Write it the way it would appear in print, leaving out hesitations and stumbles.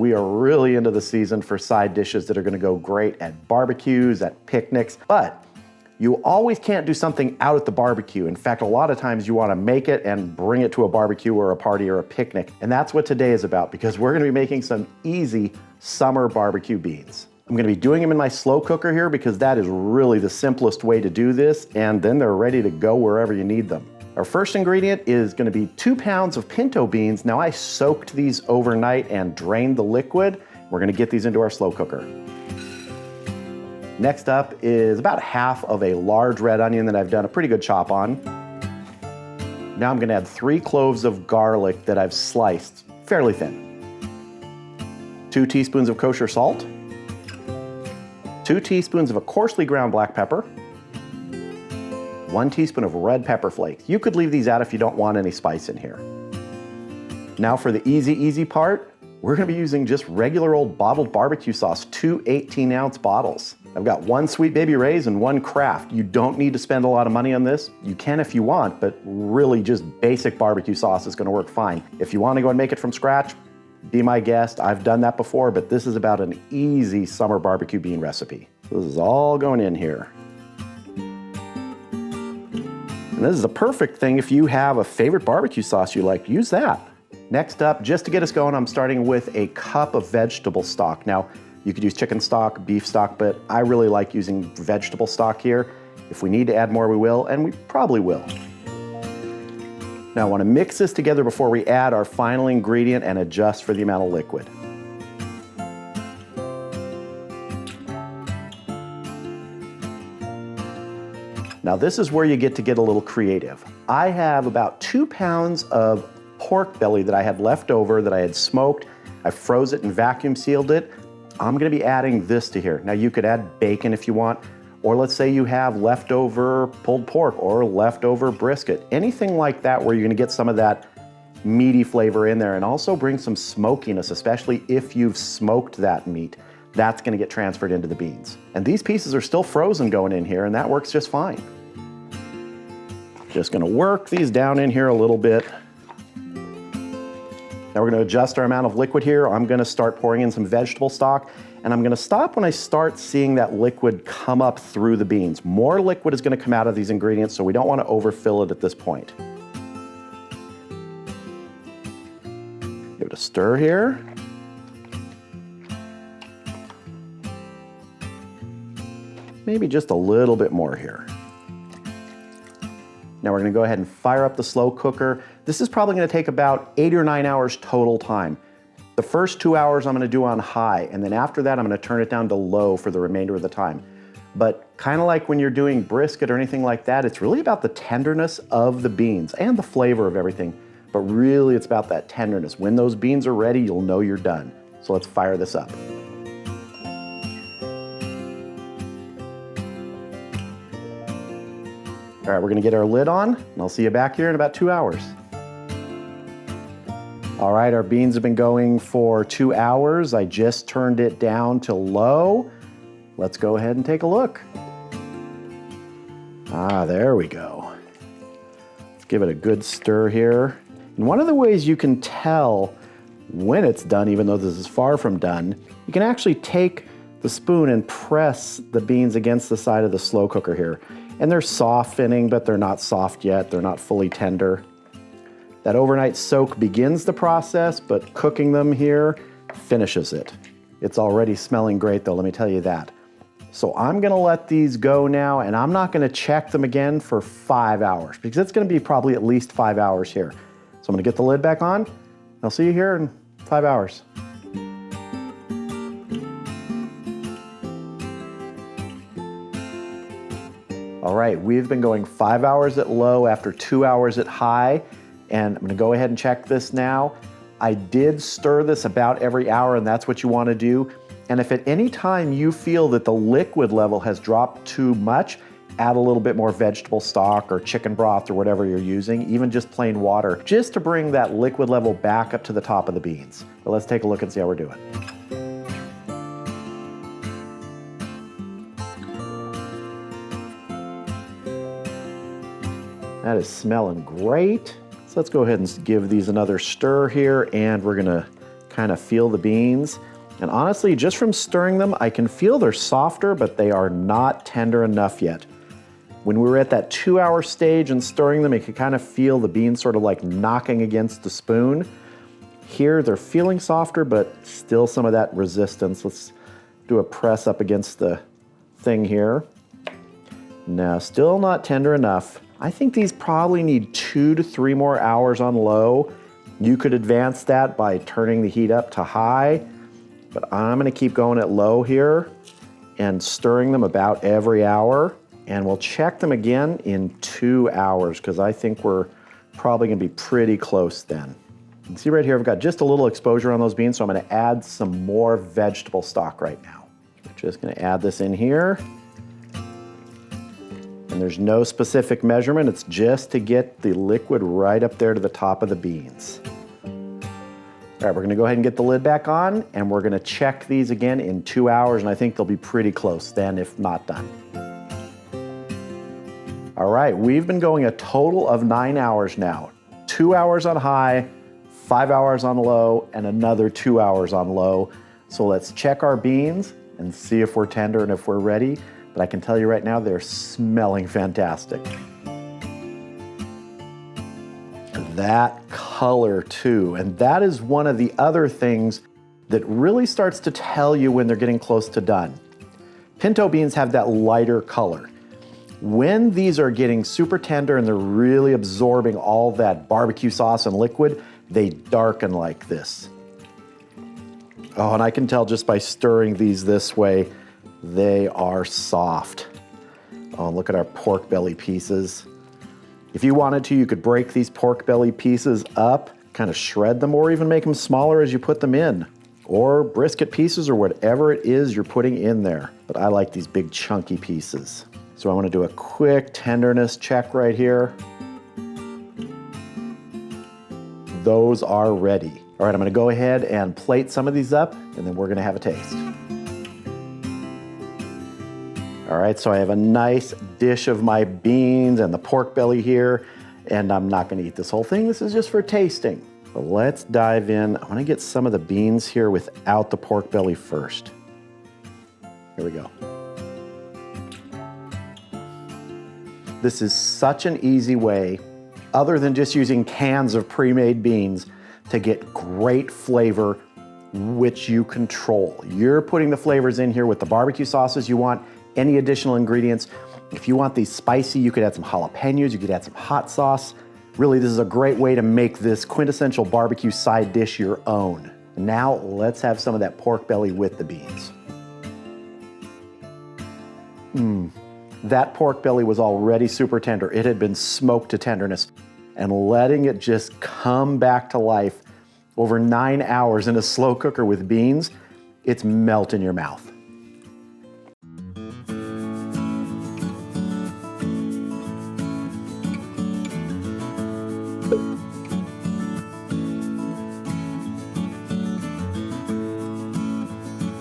we are really into the season for side dishes that are gonna go great at barbecues, at picnics, but you always can't do something out at the barbecue. In fact, a lot of times you wanna make it and bring it to a barbecue or a party or a picnic. And that's what today is about, because we're gonna be making some easy summer barbecue beans. I'm gonna be doing them in my slow cooker here because that is really the simplest way to do this, and then they're ready to go wherever you need them. Our first ingredient is gonna be 2 pounds of pinto beans. Now I soaked these overnight and drained the liquid. We're gonna get these into our slow cooker. Next up is about half of a large red onion that I've done a pretty good chop on. Now I'm gonna add 3 cloves of garlic that I've sliced fairly thin. 2 teaspoons of kosher salt. 2 teaspoons of a coarsely ground black pepper. 1 teaspoon of red pepper flakes. You could leave these out if you don't want any spice in here. Now for the easy part, we're gonna be using just regular old bottled barbecue sauce, 2 18-ounce bottles. I've got 1 Sweet Baby Ray's and 1 Kraft. You don't need to spend a lot of money on this. You can if you want, but really just basic barbecue sauce is gonna work fine. If you wanna go and make it from scratch, be my guest. I've done that before, but this is about an easy summer barbecue bean recipe. This is all going in here. And this is a perfect thing if you have a favorite barbecue sauce you like, use that. Next up, just to get us going, I'm starting with a cup of vegetable stock. Now, you could use chicken stock, beef stock, but I really like using vegetable stock here. If we need to add more, we will, and we probably will. Now I want to mix this together before we add our final ingredient and adjust for the amount of liquid. Now this is where you get a little creative. I have about 2 pounds of pork belly that I had left over that I had smoked. I froze it and vacuum sealed it. I'm gonna be adding this to here. Now you could add bacon if you want, or let's say you have leftover pulled pork or leftover brisket, anything like that where you're gonna get some of that meaty flavor in there and also bring some smokiness, especially if you've smoked that meat. That's gonna get transferred into the beans. And these pieces are still frozen going in here and that works just fine. Just gonna work these down in here a little bit. Now we're gonna adjust our amount of liquid here. I'm gonna start pouring in some vegetable stock, and I'm gonna stop when I start seeing that liquid come up through the beans. More liquid is gonna come out of these ingredients, so we don't wanna overfill it at this point. Give it a stir here. Maybe just a little bit more here. Now we're gonna go ahead and fire up the slow cooker. This is probably gonna take about 8 or 9 hours total time. The first 2 hours I'm gonna do on high, and then after that I'm gonna turn it down to low for the remainder of the time. But kind of like when you're doing brisket or anything like that, it's really about the tenderness of the beans and the flavor of everything. But really it's about that tenderness. When those beans are ready, you'll know you're done. So let's fire this up. All right, we're gonna get our lid on, and I'll see you back here in about 2 hours. All right, our beans have been going for 2 hours. I just turned it down to low. Let's go ahead and take a look. Ah, there we go. Let's give it a good stir here. And one of the ways you can tell when it's done, even though this is far from done, you can actually take the spoon and press the beans against the side of the slow cooker here. And they're softening, but they're not soft yet. They're not fully tender. That overnight soak begins the process, but cooking them here finishes it. It's already smelling great though, let me tell you that. So I'm gonna let these go now, and I'm not gonna check them again for 5 hours, because it's gonna be probably at least 5 hours here. So I'm gonna get the lid back on. I'll see you here in 5 hours. All right, we've been going 5 hours at low after 2 hours at high, and I'm gonna go ahead and check this now. I did stir this about every hour, and that's what you wanna do. And if at any time you feel that the liquid level has dropped too much, add a little bit more vegetable stock or chicken broth or whatever you're using, even just plain water, just to bring that liquid level back up to the top of the beans. But let's take a look and see how we're doing. That is smelling great. So let's go ahead and give these another stir here, and we're gonna kind of feel the beans. And honestly, just from stirring them, I can feel they're softer, but they are not tender enough yet. When we were at that 2-hour stage and stirring them, you could kind of feel the beans sort of like knocking against the spoon. Here, they're feeling softer, but still some of that resistance. Let's do a press up against the thing here. No, still not tender enough. I think these probably need 2 to 3 more hours on low. You could advance that by turning the heat up to high, but I'm gonna keep going at low here and stirring them about every hour. And we'll check them again in 2 hours because I think we're probably gonna be pretty close then. You can see right here, I've got just a little exposure on those beans, so I'm gonna add some more vegetable stock right now. Just gonna add this in here. And there's no specific measurement, it's just to get the liquid right up there to the top of the beans. All right, we're gonna go ahead and get the lid back on, and we're gonna check these again in 2 hours, and I think they'll be pretty close then, if not done. All right, we've been going a total of 9 hours now. 2 hours on high, 5 hours on low, and another 2 hours on low. So let's check our beans and see if we're tender and if we're ready. But I can tell you right now, they're smelling fantastic. That color too, and that is one of the other things that really starts to tell you when they're getting close to done. Pinto beans have that lighter color. When these are getting super tender and they're really absorbing all that barbecue sauce and liquid, they darken like this. Oh, and I can tell just by stirring these this way, they are soft. Oh, look at our pork belly pieces. If you wanted to, you could break these pork belly pieces up, kind of shred them, or even make them smaller as you put them in. Or brisket pieces, or whatever it is you're putting in there. But I like these big chunky pieces. So I want to do a quick tenderness check right here. Those are ready. All right, I'm gonna go ahead and plate some of these up, and then we're gonna have a taste. All right, so I have a nice dish of my beans and the pork belly here, and I'm not gonna eat this whole thing. This is just for tasting. But let's dive in. I wanna get some of the beans here without the pork belly first. Here we go. This is such an easy way, other than just using cans of pre-made beans, to get great flavor, which you control. You're putting the flavors in here with the barbecue sauces you want, any additional ingredients. If you want these spicy, you could add some jalapenos, you could add some hot sauce. Really, this is a great way to make this quintessential barbecue side dish your own. Now, let's have some of that pork belly with the beans. That pork belly was already super tender. It had been smoked to tenderness, and letting it just come back to life over 9 hours in a slow cooker with beans, it's melt in your mouth.